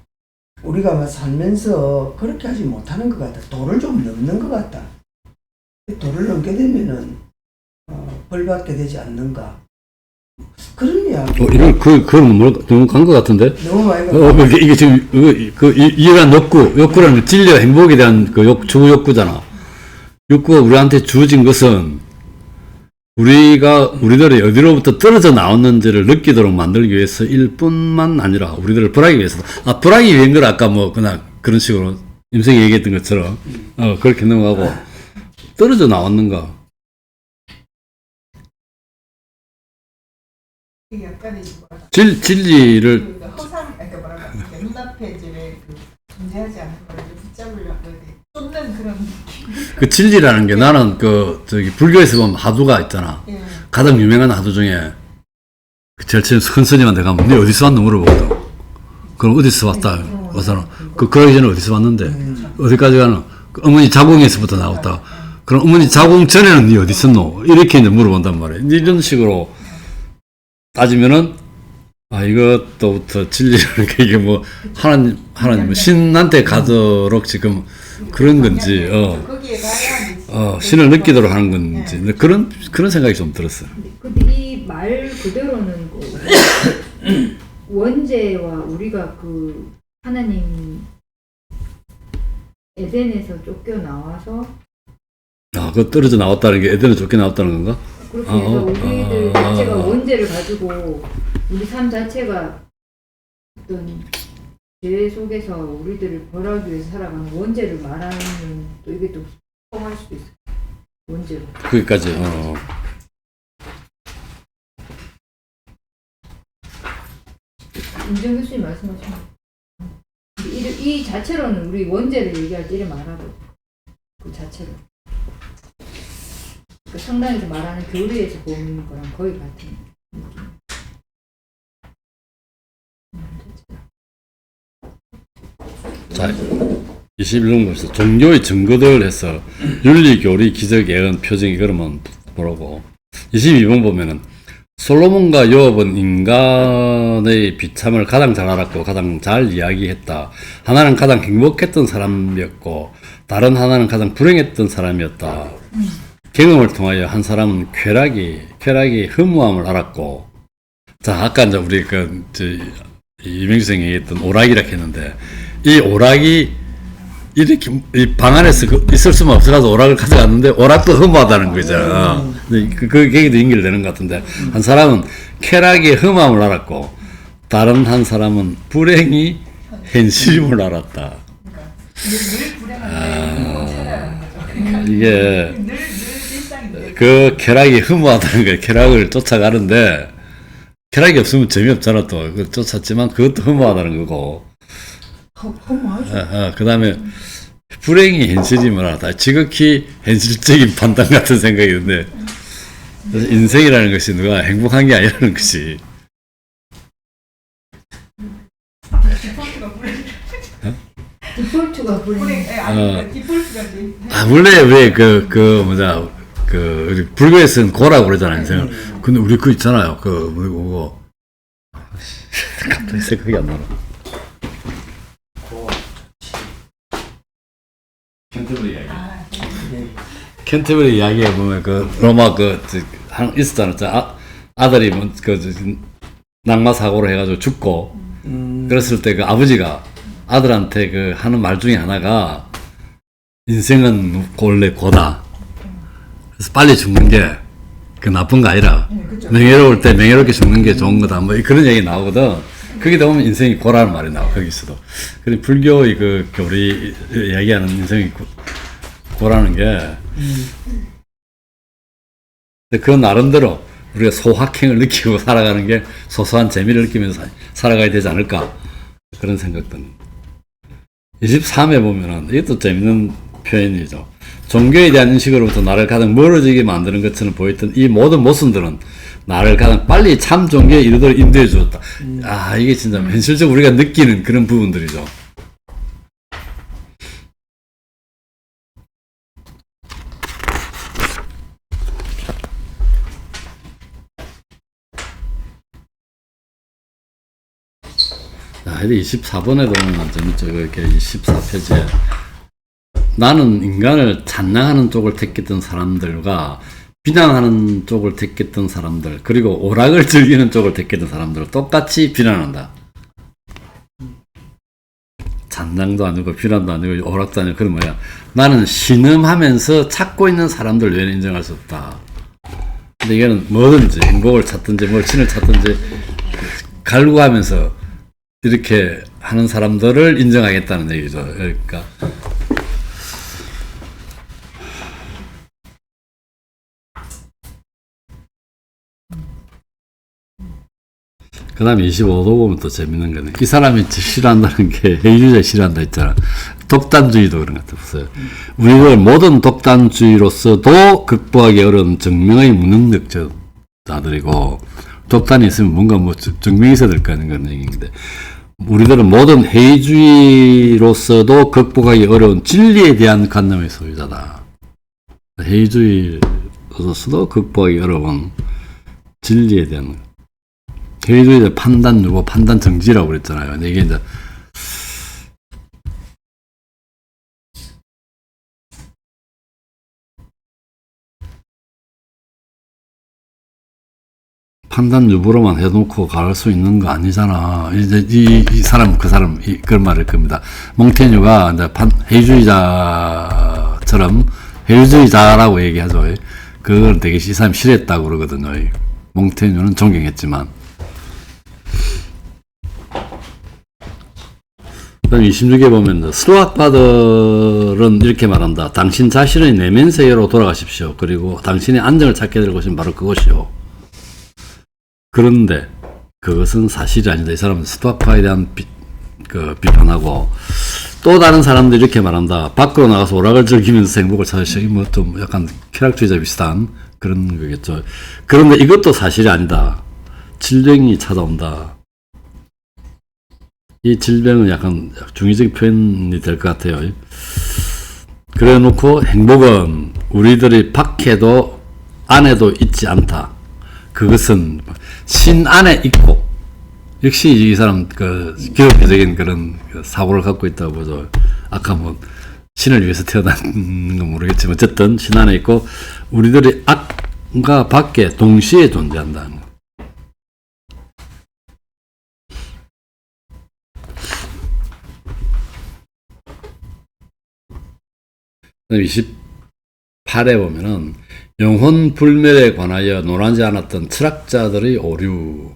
우리가 아마 살면서 그렇게 하지 못하는 것 같다. 도를 좀 넘는 것 같다. 도를 넘게 되면은 벌 받게 되지 않는가. 그런 이야기. 그건 너무 간 것 같은데? 너무 많이 가. 이게 지금, 이러한 욕구라는 진리와 행복에 대한 주 욕구잖아. 욕구가 우리한테 주어진 것은 우리들이 어디로부터 떨어져 나왔는지를 느끼도록 만들기 위해서일 뿐만 아니라 우리들을 벌하기 위해서다. 벌하기 위한 걸 아까 그냥 그런 식으로 임성이 얘기했던 것처럼, 그렇게 넘어가고, 떨어져 나왔는가? 약간의 진리를 허상, 그러니까 뭐랄까 눈앞에 이제 왜 존재하지 않는 걸 붙잡으려고 쫓는 그런 그 진리라는 게 나는 불교에서 보면 하두가 있잖아. 예. 가장 유명한 하두 중에 제일 큰 스님한테 가면 네 어디서 왔노 물어보거든. 그럼 어디서 왔다. 와서는 그러기 전에 어디서 왔는데 어디까지 가는? 어머니 자궁에서부터 나왔다. 그럼 어머니 자궁 전에는 네 어디 있었노? 이렇게 이제 물어본단 말이야. 이런 식으로 따지면은 이것도부터 진리라는 게 이게 하나님 신한테 가도록 지금 그런 건지 거기에 가야 신을 느끼도록 하는 건지 그런 생각이 좀 들었어요. 근데 이 말 그대로는 원죄와 우리가 그 하나님 에덴에서 쫓겨 나와서 그 떨어져 나왔다는 게 에덴에 쫓겨 나왔다는 건가? 그렇게 해서 우리들 자체가 원죄를 가지고 우리 삶 자체가 어떤 죄 속에서 우리들을 벌하기 위해서 살아가는 원죄를 말하는 또 이게 또 포함할 수도 있어요. 원죄로. 거기까지. 임정 교수님 말씀하신 이 자체로는 우리 원죄를 얘기할 때 이래 말하고 그 자체로. 그 성당에서 말하는 교리에서 보는 거랑 거의 같은 느낌. 자, 21번 봅시다. 종교의 증거들 해서 윤리, 교리, 기적, 예언, 표징 이거만 보라고. 22번 보면은 솔로몬과 요업은 인간의 비참을 가장 잘 알았고 가장 잘 이야기했다. 하나는 가장 행복했던 사람이었고 다른 하나는 가장 불행했던 사람이었다. 경험을 통하여 한 사람은 쾌락이 허무함을 알았고, 자 아까 이제 우리 이명주 선생이 얘기했던 오락이라 했는데 이 오락이 이렇게 이 방 안에서 있을 수만 없어서 오락을 가져갔는데 오락도 허무하다는 거죠. 그 얘기도 연결되는 것 같은데 한 사람은 쾌락이 허무함을 알았고 다른 한 사람은 불행이 현실임을 알았다. 그러니까 늘 불행한데 찾아가는 거죠. 그러니까 이게 늘 일상인데. 그 쾌락이 허무하다는 거예요. 쾌락을 쫓아가는데 쾌락이 없으면 재미없잖아 또. 그걸 쫓았지만 그것도 허무하다는 거고. 허무하죠. 그 다음에 불행이 현실임을 알았다. 지극히 현실적인 판단 같은 생각이 드는데 그래서 인생이라는 것이 누가 행복한 게 아니라는 것이. 디폴트가 불행. 디폴트가 불행. 불행. 아니 디폴트가 원래 왜 우리 불교에서는 고라고 그러잖아요. 인생을. 근데 우리 그거 있잖아요. 뭐고 갑자기 생각이 안 나나. 캔터버리 이야기. 캔터버리 이야기에 보면 로마 있었잖아. 아들이 낙마 사고로 해가지고 죽고 그랬을 때 아버지가 아들한테 하는 말 중에 하나가 인생은 원래 고다. 그래서 빨리 죽는 게 나쁜 거 아니라 명예로울 때 명예롭게 죽는 게 좋은 거다. 뭐 그런 얘기 나오거든. 거기다 보면 인생이 고라는 말이 나와 거기서도. 그리고 불교의 교리 이야기하는 인생이 고라는 게 그 나름대로 우리가 소확행을 느끼고 살아가는 게 소소한 재미를 느끼면서 살아가야 되지 않을까 그런 생각도. 23회 보면은 이것도 재밌는 표현이죠. 종교에 대한 인식으로부터 나를 가장 멀어지게 만드는 것처럼 보였던 이 모든 모순들은 나를 가장 빨리 참 종교에 이르도록 인도해 주었다. 이게 진짜 현실적으로 우리가 느끼는 그런 부분들이죠. 자, 24번에도 보면 재밌죠. 이렇게 24페이지에 나는 인간을 찬양하는 쪽을 택했던 사람들과 비난하는 쪽을 택했던 사람들, 그리고 오락을 즐기는 쪽을 택했던 사람들을 똑같이 비난한다. 찬양도 아니고 비난도 아니고 오락도 아니고 그런 뭐야. 나는 신음하면서 찾고 있는 사람들 외에는 인정할 수 없다. 근데 이거는 뭐든지 행복을 찾든지 뭘 신을 찾든지 갈구하면서 이렇게 하는 사람들을 인정하겠다는 얘기죠. 그러니까 그 다음에 25도 보면 또 재밌는 거네. 이 사람이 싫어한다는 게 해주자 싫어한다 했잖아. 독단주의도 그런 것 같았어요. 우리를 모든 독단주의로서도 극복하기 어려운 증명의 무능력자들이고, 독단이 있으면 뭔가 증명이 있어야 될 거 아닌 그런 얘기인데, 우리들은 모든 해이주의로서도 극복하기 어려운 진리에 대한 관념의 소유자다. 해이주의로서도 극복하기 어려운 진리에 대한 해이주의의 판단 누구 판단 정지라고 그랬잖아요. 근데 이게 이제 판단 유보로만 해놓고 갈 수 있는 거 아니잖아. 이제 이 사람 그런 말일 겁니다. 몽테뉴가 이제 해이주의자처럼 해이주의자라고 얘기하죠. 그걸 되게 이 사람 싫어했다고 그러거든요. 몽테뉴는 존경했지만. 그다음 26에 보면 스토아파들은 이렇게 말한다. 당신 자신의 내면 세계로 돌아가십시오. 그리고 당신의 안정을 찾게 될 곳은 바로 그곳이요. 그런데 그것은 사실이 아니다. 이 사람은 스토아파에 대한 비판하고 또 다른 사람들이 이렇게 말한다. 밖으로 나가서 오락을 즐기면서 행복을 찾으시기 뭐 좀 약간 쾌락주의자 비슷한 그런 거겠죠. 그런데 이것도 사실이 아니다. 질병이 찾아온다. 이 질병은 약간 중의적 표현이 될 것 같아요. 그래 놓고 행복은 우리들이 밖에도 안에도 있지 않다. 그것은 신 안에 있고, 역시 이 사람 그 기독교적인 그런 사고를 갖고 있다고 보죠. 아까 뭐 신을 위해서 태어난 건 모르겠지만 어쨌든 신 안에 있고 우리들이 악과 밖에 동시에 존재한다는 거. 28에 보면은 영혼 불멸에 관하여 논하지 않았던 철학자들의 오류.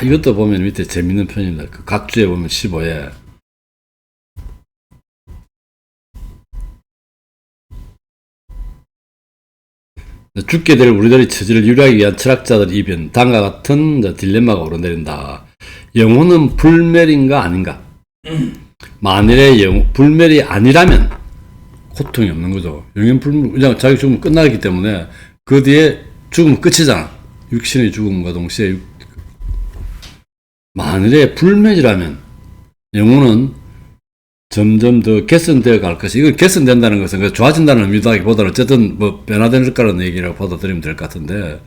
이것도 보면 밑에 재밌는 편입니다. 그 각주에 보면 15에 죽게 될 우리들의 처지를 유리하기 위한 철학자들의 이변, 다음과 같은 딜레마가 오르내린다. 영혼은 불멸인가 아닌가? 만일에 불멸이 아니라면 고통이 없는 거죠. 영혼 불멸, 그냥 자기 죽으면 끝나기 때문에 그 뒤에 죽으면 끝이잖아. 육신의 죽음과 동시에 만일에 불멸이라면 영혼은 점점 더 개선되어 갈 것이, 이건 개선된다는 것은 좋아진다는 의미다기보다는 어쨌든 뭐 변화될 거라는 얘기라고 받아들이면 될 것 같은데,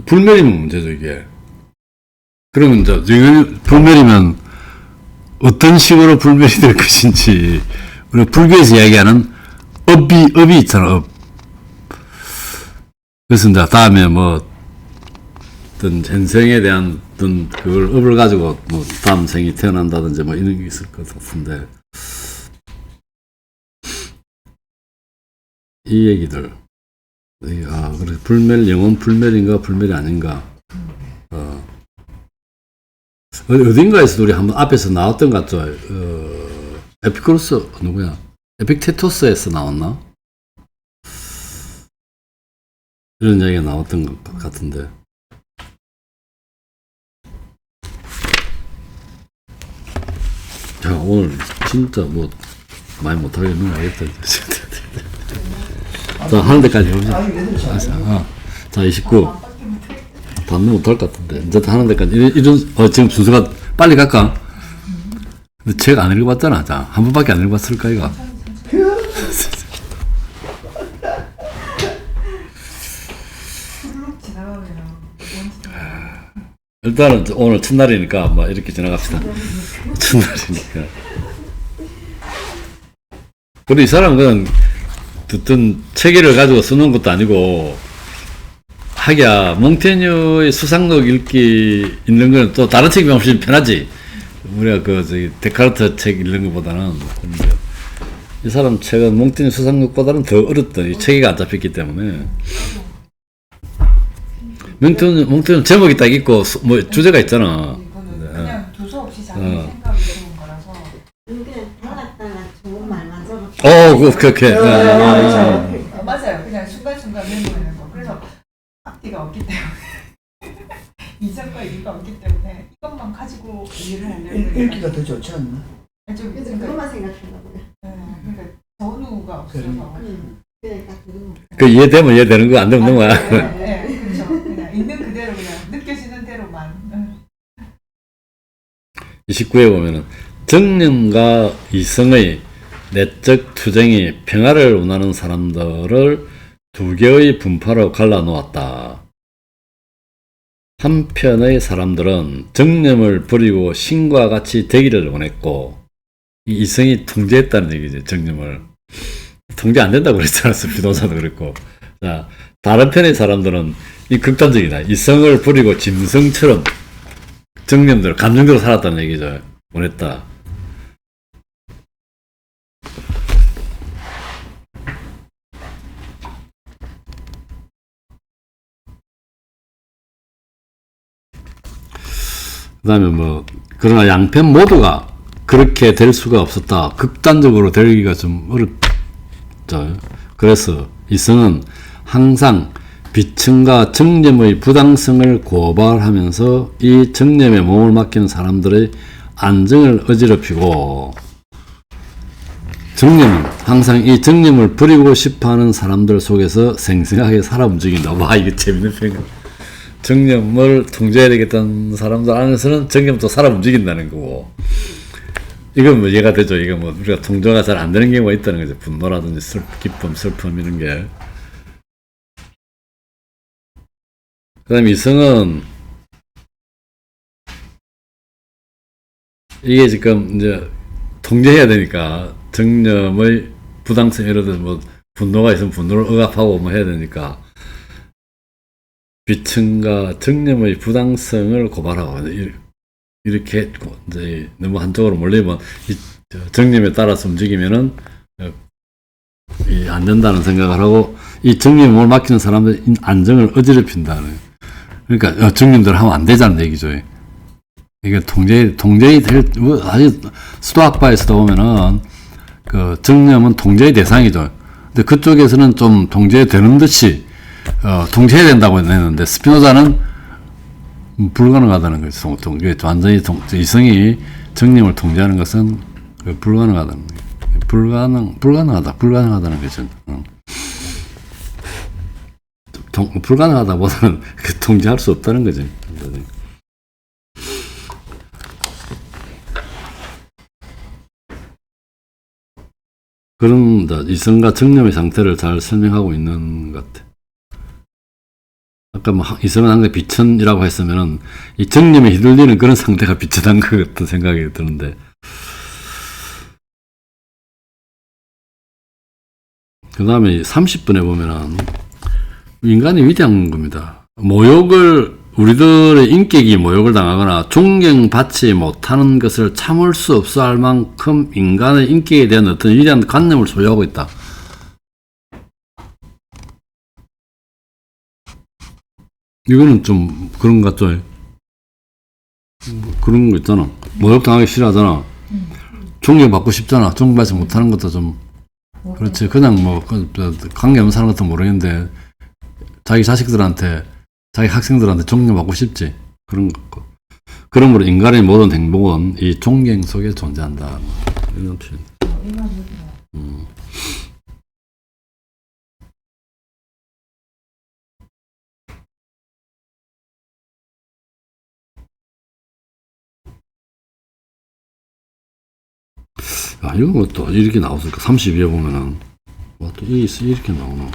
불멸이면 문제죠, 이게. 그러면 이제 불멸이면 어떤 식으로 불멸이 될 것인지, 우리가 불교에서 이야기하는 업이 있잖아, 업. 그래서 이제 다음에 뭐 어떤 전생에 대한 어떤 그걸 업을 가지고 뭐 다음 생이 태어난다든지 뭐 이런 게 있을 것 같은데, 이 얘기들, 그래 불멸, 영혼 불멸인가 불멸이 아닌가, 어딘가에서 우리 한번 앞에서 나왔던 것 같죠. 에피쿠로스 누구야? 에픽테토스에서 나왔나? 이런 이야기가 나왔던 것 같은데. 자, 오늘 진짜 뭐 많이 못하겠는 거 알겠다. 자, 하는 데까지 해보자. 자, 29. 반면 못할 것 같은데. 이제 하는 데까지. 지금 순서가 빨리 갈까? 근데 책 안 읽어봤잖아. 자, 한 번밖에 안 읽어봤을까, 이거? 일단은 오늘 첫날이니까 뭐 이렇게 지나갑시다. 첫날이니까. 근데 이 사람은 그냥 듣던 체계를 가지고 쓰는 것도 아니고, 하기야 몽테뉴의 수상록 읽기 읽는 거는 또 다른 책이 훨씬 편하지. 우리가 데카르트 책 읽는 것보다는. 이 사람 책은 몽테뉴 수상록보다는 더 어렵던, 이 체계가 안 잡혔기 때문에. 몽테뉴 제목이 딱 있고 뭐 주제가 있잖아. 이거는 그냥 두서 없이 자기 생각이 들어온 거라서. 그게 달았다가 좋은 말만 적었다. 그렇게. 맞아요. 그냥 순간순간 메모하는 거. 그래서 앞뒤가 없기 때문에 이전과 이유가 없기 때문에 이것만 가지고 이해를 하려면 읽기가 더 좋지 않나? 좀 그래서 그것만 생각하려고요. 그러니까 전후가 없어서 그래 딱 그거. 그 이해되면 이해되는 거, 안 되면 넘어가. 네, 그렇죠. 그냥 있는 그대로 그냥 느껴지는 대로만. 29에 보면은 정념과 이성의 내적 투쟁이 평화를 원하는 사람들을 두 개의 분파로 갈라놓았다. 한편의 사람들은 정념을 버리고 신과 같이 되기를 원했고, 이 이성이 통제했다는 얘기죠. 정념을 통제 안 된다고 그랬잖아. 스피노자도 그랬고. 자, 다른 편의 사람들은 이 극단적이다. 이성을 버리고 짐승처럼 정념대로, 감정대로 살았다는 얘기죠. 원했다. 그 다음에 그러나 양편 모두가 그렇게 될 수가 없었다. 극단적으로 되기가 좀 어렵죠. 그래서 이성은 항상 비층과 정념의 부당성을 고발하면서 이 정념에 몸을 맡기는 사람들의 안정을 어지럽히고 정념은 항상 이 정념을 버리고 싶어하는 사람들 속에서 생생하게 살아 움직인다. 와, 이게 재밌는 표현. 정념을 통제해야 되겠다는 사람들 안에서는 정념도 살아 움직인다는 거고. 이건 뭐 이해가 되죠. 이거 뭐 우리가 통제가 잘 안 되는 경우가 있다는 거죠. 분노라든지 기쁨, 슬픔 이런 게. 그다음에 이성은 이게 지금 이제 통제해야 되니까 정념의 부당성, 예를 들어서 뭐 분노가 있으면 분노를 억압하고 뭐 해야 되니까 비천과 정념의 부당성을 고발하고 이렇게 이제 너무 한쪽으로 몰리면 이 정념에 따라서 움직이면은 안 된다는 생각을 하고 이 정념을 맡기는 사람들 안정을 어지럽힌다는. 그러니까 정념대로 하면 안 되자는 얘기죠. 이게 통제이 될, 아직 수도학파에서도 보면은, 그, 정념은 통제의 대상이죠. 근데 그쪽에서는 좀 통제되는 듯이, 통제해야 된다고 했는데, 스피노자는 불가능하다는 거죠. 완전히 이성이 정념을 통제하는 것은 불가능하다는 거예요. 불가능하다는 거죠. 불가능하다보다는 통제할 수 없다는 거죠. 그런 이성과 정념의 상태를 잘 설명하고 있는 것 같아. 아까 뭐 이성은 항상 비천이라고 했으면은 이 정념에 휘둘리는 그런 상태가 비천한 것 같은 생각이 드는데, 그 다음에 30분에 보면은 인간이 위대한 겁니다. 우리들의 인격이 모욕을 당하거나 존경받지 못하는 것을 참을 수 없어 할 만큼 인간의 인격에 대한 어떤 위대한 관념을 소유하고 있다. 이거는 좀 그런 것 같죠? 그런 거 있잖아. 모욕 당하기 싫어하잖아. 존경받고 싶잖아. 존경받지 못하는 것도 좀, 그렇지. 그냥 뭐, 관계 없는 사람 같은 모르겠는데, 자기 자식들한테, 자기 학생들한테 존경받고 싶지. 그런 거. 그러므로 인간의 모든 행복은 이 존경 속에 존재한다. 이런 표현. 야, 이거 뭐 또 이렇게 나왔을까? 32에 보면은, 와, 또 이렇게 나오나.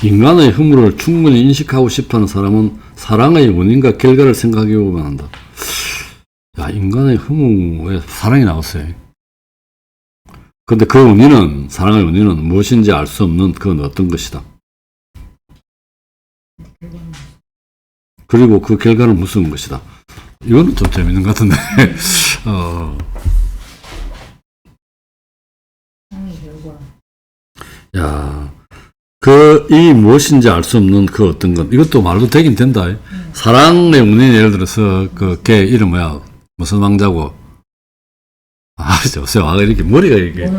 인간의 허물을 충분히 인식하고 싶어 하는 사람은 사랑의 원인과 결과를 생각해 보면 한다. 야, 인간의 허물에 사랑이 나왔어요. 근데 그 원인은, 사랑의 원인은 무엇인지 알 수 없는 그건 어떤 것이다. 그리고 그 결과는 무슨 것이다. 이거는 좀 재밌는 것 같은데. 야, 이 무엇인지 알 수 없는 그 어떤 것. 이것도 말도 되긴 된다. 사랑의 원인, 예를 들어서, 걔 이름 뭐야? 무슨 왕자고? 요새 와가 이렇게 머리가 이게.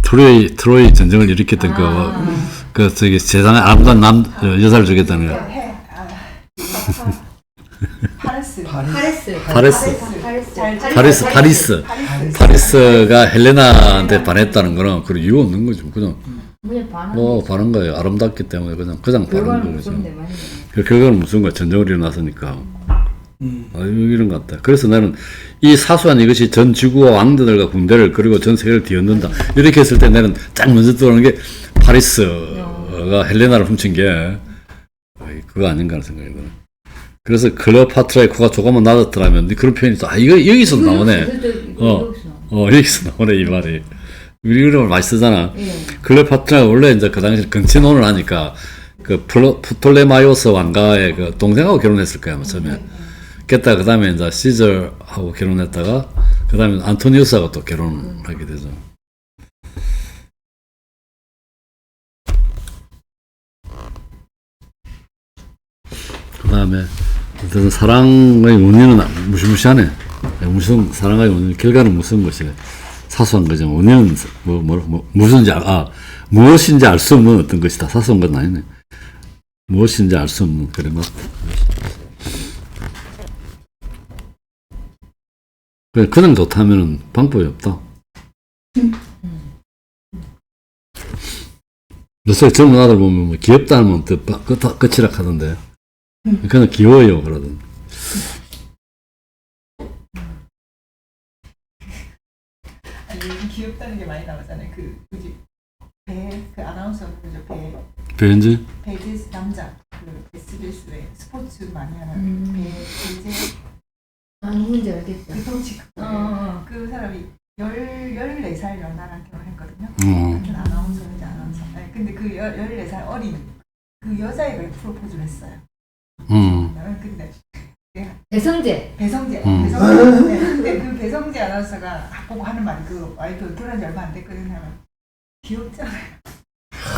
트로이 전쟁을 일으켰던 저기 세상에 아무도 여자를 주겠다는 거. 파리스가 헬레나한테 반했다는 거는 그런 이유 없는 거죠. 그냥 반한 거예요. 아름답기 때문에 그냥 반한 거죠. 그 결과는 무슨 거야? 전쟁을 일어났으니까. 이런 것 같다. 그래서 나는 이 사소한 이것이 전 지구와 왕들과 군대를 그리고 전 세계를 뒤흔든다. 이렇게 했을 때 나는 딱 먼저 떠오르는 게 파리스가 헬레나를 훔친 게 그거 아닌가 하는 생각이 들어요. 그래서 클레오파트라의 코가 조금만 낮았더라면 그런 표현이 또 이거 여기서 나오네. 여기서 나오네 이 말이. 우리 이름을 많이 쓰잖아. 클레오파트라가 원래 이제 그 당시 근친혼을 하니까 그 프톨레마이오스 왕가의 그 동생하고 결혼했을 거야 처음에. 그랬다가 그 다음에 이제 시저하고 결혼했다가 그 다음에 안토니우스하고 또 결혼하게 되죠. 그 다음에 사랑의 원인은 무시무시하네. 무슨 사랑의 원인, 결과는 무슨 것이래. 사소한 거죠. 원인은 무엇인지 알 수 없는 어떤 것이다. 사소한 건 아니네. 무엇인지 알 수 없는 그런 것. 그냥 좋다면은 방법이 없다. 요새 젊은 아들 보면 뭐 귀엽다 하면 끝이라 하던데. 그냥 귀여워요, 그러던. 아니, 요즘 귀엽다는 게 많이 나오잖아요. 그 아나운서 그죠? 배현지? 배제 남자 그 SBS에 스포츠 많이 하는 배제 아, 누군지 알겠다. 그 덩치 큰 어. 그 사람이 14살 연하랑 결혼했거든요. 어. 아나운서. 네, 근데 그 14살 어린 그 여자애가 프로포즈를 했어요. 근데 배성재. 배성재. 음. 네, 근데 그 배성재 아나운서가 보고 하는 말이 그 와이프 결혼한 지 얼마 안 됐거든요. 귀엽잖아요.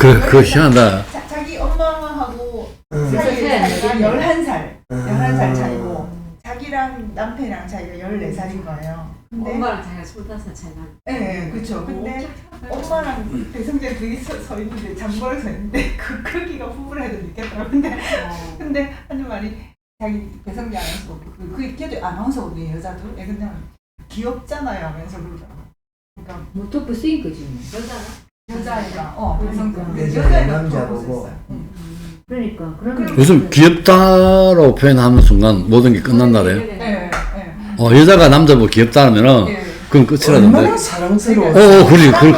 그거 희한하다. 자기 엄마하고 응. 사이가 차이 11살 음. 11살 차이고 자기랑 남편이랑 차이가 14살인 거예요. 근데 엄마랑 자기가 25살 차이 나. 네, 그렇죠. 근데 엄마랑 배성재 둘이 서 있는데 장보러 서 있는데 그 크기가 부부라 해도 믿겠더라고요. 근데 하는 말이 자기 배성재 아나운서 그 걔도 아나운서거든요. 여자도. 근데 귀엽잖아요 하면서 그러더라고요. 그러니까 모토프 쓰인 거지 뭐. 여자애가 배성재 여자애 남자 보고. 프로포즈했어요. 그러니까 그러면 요즘 귀엽다라고 표현하는 순간 모든 게 끝난다래요. 네. 여자가 남자 보고 귀엽다 하면은 네. 그건 끝이라던데. 얼마나 사랑스러워.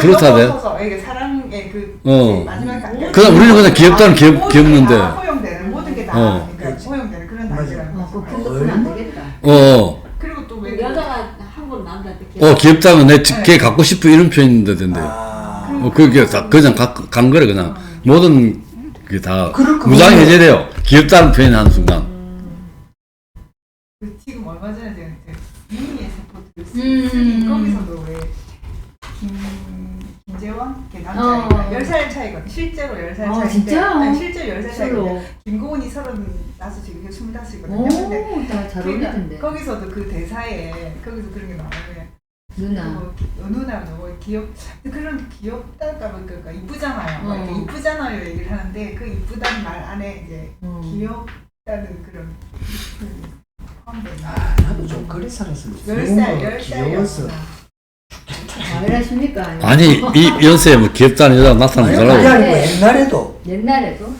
그렇다대. 이게 사랑의 그 어. 마지막 단계. 그냥 우리는 그냥 귀엽다는 귀엽는데. 허용되는 모든 게 다 그렇지. 허용되는 그런 맞아. 단계라는 그 거죠. 큰 안 되겠다. 그리고 또 왜 여자가 한국 남자한테 귀엽다면 걔 갖고 싶어 이런 표현인데 된대. 아, 그게 다 그냥 간 거래 그냥. 모든 게 다 그렇구나. 무장 해제돼요. 귀엽다는 표현하는 순간. 지금 얼마 전에 제가 미니의 스포츠를 쓰니 거기서도 왜 김재원 걔 남자애가 10살 차이거든. 실제로 10살 차이인데. 진짜? 아니, 실제로 10살 차이인데 솔로. 김고은이 35이고 25이거든요. 근데 오, 잘 어울리던데. 거기서도 그 대사에 거기서 그런 게 나와요. 누나. 누나 뭐 그런 귀엽다가 그러니까 이쁘잖아요. 뭐 이렇게 이쁘잖아요 얘기를 하는데 그 이쁘다는 말 안에 이제 귀엽다는 그런 나도 좀 그래 살았으면 10살 귀여웠어. 왜 하십니까? 아니 이 연세에 뭐 귀엽다는 여자가 나타나면 아니, 잘하고. 아니, 옛날에도 옛날에도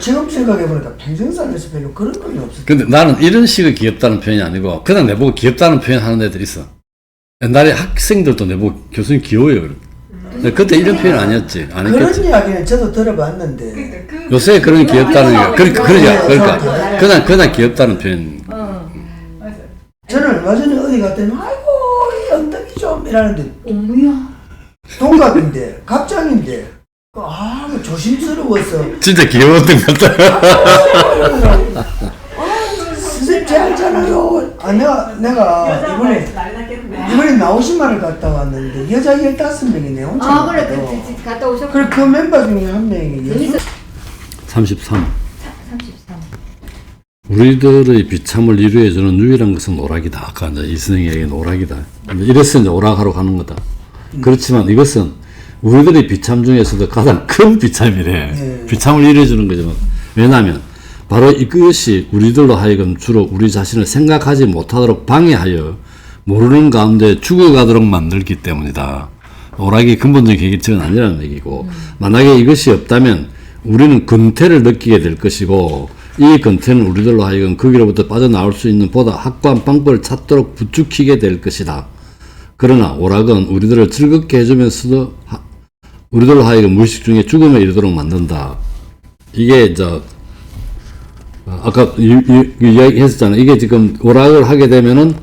지금 생각해보니까 평생 살면서 별로 그런 건 없었어. 근데 나는 이런 식의 귀엽다는 표현이 아니고 그냥 내보고 귀엽다는 표현 하는 애들 있어. 옛날에 학생들도 내보고 교수님 귀여워요. 근데 그때 이런 표현 아니었지. 안 그런 했겠지. 이야기는 저도 들어봤는데 요새 그런 귀엽다는 게 그러니까 네. 그냥 귀엽다는 표현. 맞아요. 저는 얼마 전에 어디 갔더니 아이고 이 엉덩이 좀 이러는데 어머야. 동갑인데 갑장인데 뭐 조심스러워서 진짜 귀여웠던 것 같다. 선생님 제 알잖아요. 내가 이번에 나오신 말을 갔다 왔는데 여자 15명이 내 혼자 아 그래 갔거든. 그 갔다 오셨고. 그래 그 멤버 중에 한 명이 재밌어. 33. 33. 우리들의 비참을 이루어주는 유일한 것은 오락이다. 아까 이제 이승희 얘기한 오락이다. 이래서 이제 오락하러 가는 거다. 그렇지만 이것은 우리들의 비참 중에서도 가장 큰 비참이래. 네. 비참을 이루어주는 거지만. 왜냐하면 바로 이것이 우리들로 하여금 주로 우리 자신을 생각하지 못하도록 방해하여 모르는 가운데 죽어가도록 만들기 때문이다. 오락이 근본적인 해결책은 아니라는 얘기고, 만약에 이것이 없다면 우리는 근태를 느끼게 될 것이고, 이 근태는 우리들로 하여금 거기로부터 빠져나올 수 있는 보다 확고한 방법을 찾도록 부추기게 될 것이다. 그러나 오락은 우리들을 즐겁게 해주면서도 우리들로 하여금 무의식 중에 죽음에 이르도록 만든다. 이게 이제 아까 이야기 했었잖아. 이게 지금 오락을 하게 되면은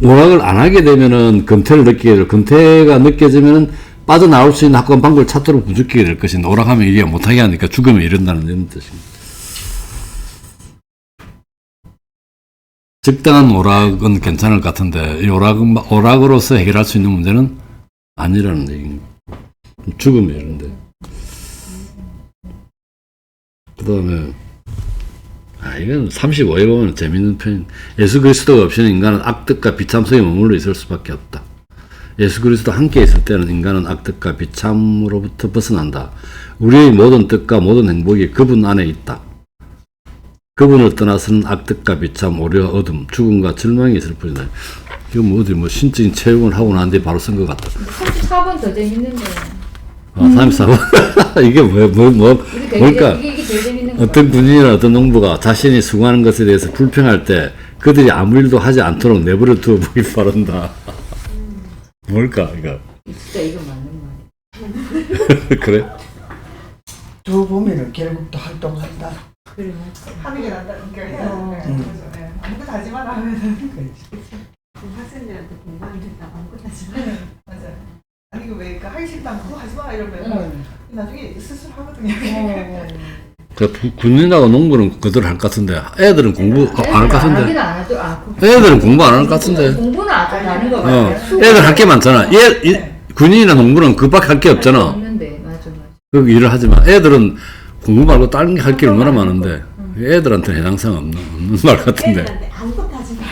오락을 안 하게 되면은 근태를 느끼게 될, 근태가 느껴지면은 빠져나올 수 있는 확고한 방법을 찾도록 부추기게 될 것인데, 오락하면 이게 못하게 하니까 죽음에 이른다는 이런 뜻입니다. 적당한 오락은 괜찮을 것 같은데, 이 오락으로서 해결할 수 있는 문제는 아니라는 얘기입니다. 죽음에 이른데. 그 다음에, 이건 35에 보면 재밌는 표현. 예수 그리스도가 없이는 인간은 악뜻과 비참 속에 머물러 있을 수밖에 없다. 예수 그리스도 함께 있을 때는 인간은 악뜻과 비참으로부터 벗어난다. 우리의 모든 뜻과 모든 행복이 그분 안에 있다. 그분을 떠나서는 악덕과 비참, 오류와 어둠, 죽음과 절망이 있을 뿐이다. 이거 뭐 어디 뭐 신적인 체험을 하고 난 뒤에 바로 쓴 것 같다. 34번 더 재밌는데. 34번. 이게 뭘까? 이게 제일 재밌는 거 어떤 군인이나 어떤 농부가 자신이 수고하는 것에 대해서 불평할 때 그들이 아무 일도 하지 않도록 내버려 두어 보길 바란다. 뭘까, 이거? 진짜 이거 맞는 말이야. 그래? 두 보면은 결국 또 활동한다. 그래. 하는 게 낫다니까 해야 되는 거죠. 네. 아무것도 하지 마라 하면은. 학생들한테 공부하면 된다. 아무것도 하지 마. 맞아요. 아니 왜 하기 싫다 그거 하지 마 이러면 응. 나중에 스스로 하거든요. 그 군인하고 농부는 그대로 할 것 같은데 애들은 공부 안 할 것 같은데 애들은 공부 안 할 것 같은데 공부는 안 하는 거 어, 같아요. 애들 할 게 많잖아. 군인이나 농부는 그밖에 할 게 없잖아. 없는데 맞아. 그 일을 하지만 애들은 공부 말고 다른 게 할 게 얼마나 많은데 애들한테는 해당사항 없는 말 같은데. 애들한테 아무것도 하지 마.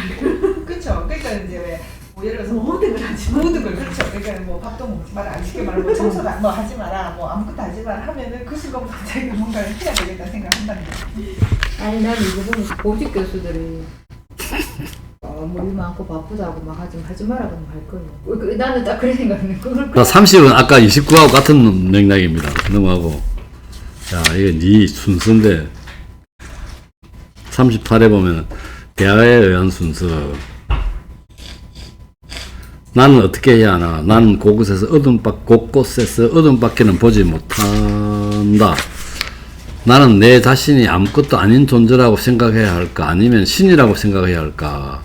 그렇죠. 그러니까 이제 뭐 예를 들어서 모든 걸 하지 마. 모든 걸 그렇죠. 그러니까 뭐 밥도 먹지 마라, 안 시켜 말고 청소도 뭐 하지 마라, 뭐 아무것도 하지 마라 하면은 그 순간부터 자기가 뭔가를 해야 되겠다 생각한다는 거죠. 아니 나는 이거 보면 보직 교수들이 뭐 많고 바쁘다고 막 하지 마라고 할 거예요. 나는 딱 그래 생각해. 그걸 30은 아까 29하고 같은 맥락입니다. 넘어가고. 자, 이게 네 순서인데 38에 보면 대화에 의한 순서. 나는 어떻게 해야 하나? 나는 곳곳에서 어둠밖에는 보지 못한다. 나는 내 자신이 아무것도 아닌 존재라고 생각해야 할까? 아니면 신이라고 생각해야 할까?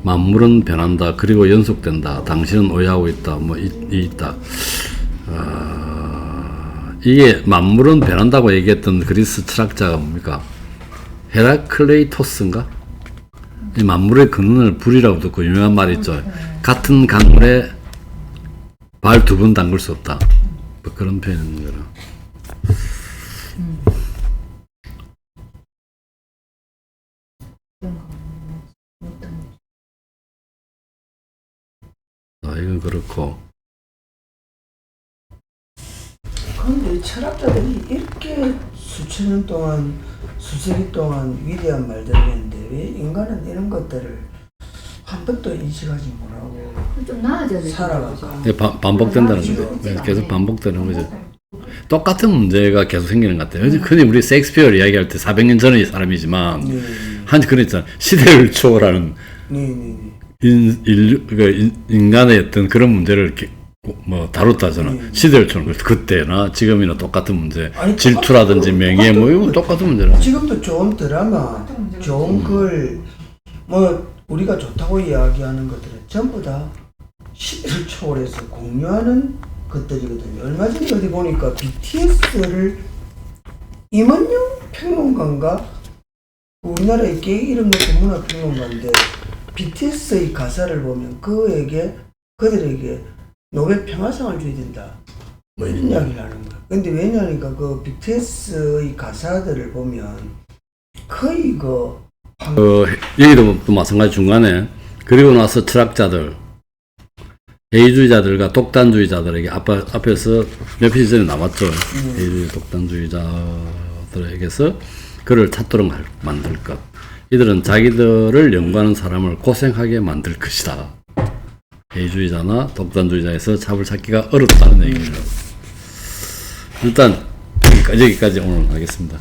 만물은 변한다. 그리고 연속된다. 당신은 오해하고 있다. 있다. 이게 만물은 변한다고 얘기했던 그리스 철학자가 뭡니까? 헤라클레이토스인가? 이 만물의 근원을 불이라고 듣고 유명한 말이 있죠. 같은 강물에 발 2번 담글 수 없다. 뭐 그런 표현인 거라. 이건 그렇고. 근데 철학자들이 이렇게 수천 년 동안, 수세기 동안 위대한 말들을 했는데 왜 인간은 이런 것들을 한 번도 인식하지 못하고 좀 나아져야 살아가고. 이게 반복된다는 거죠. 계속 반복되는 거죠. 똑같은 문제가 계속 생기는 것 같아요. 흔히 우리 셰익스피어를 이야기할 때 400년 전의 사람이지만 한 그런 있잖아. 시대를 초월하는 인간의 어떤 그런 문제를 이렇게 뭐 다뤘다잖아. 시대를 초월. 그때나 지금이나 똑같은 문제. 아니, 질투라든지 명예 뭐 이거 똑같은 문제라. 지금도 좋은 드라마, 좋은 글, 뭐 우리가 좋다고 이야기하는 것들은 전부 다 시대를 초월해서 공유하는 것들이거든요. 얼마 전에 어디 보니까 BTS를 임원용 평론가인가? 우리나라의 꽤 이름 높은 문화 평론가인데 BTS의 가사를 보면 그들에게 노벨 평화상을 줘야 된다. 뭐 이런 이야기를 하는 거야. 근데 왜냐니까 그 BTS의 가사들을 보면 거의 여기도 또 마찬가지 중간에 그리고 나서 철학자들, 해이주의자들과 독단주의자들에게 앞에서 몇 페이지 전에 나왔죠. 해이주의 독단주의자들에게서 그를 찾도록 만들 것. 이들은 자기들을 연구하는 사람을 고생하게 만들 것이다. 해이주의자나 독단주의자에서 답을 찾기가 어렵다는 얘기를. 일단 여기까지 오늘 하겠습니다.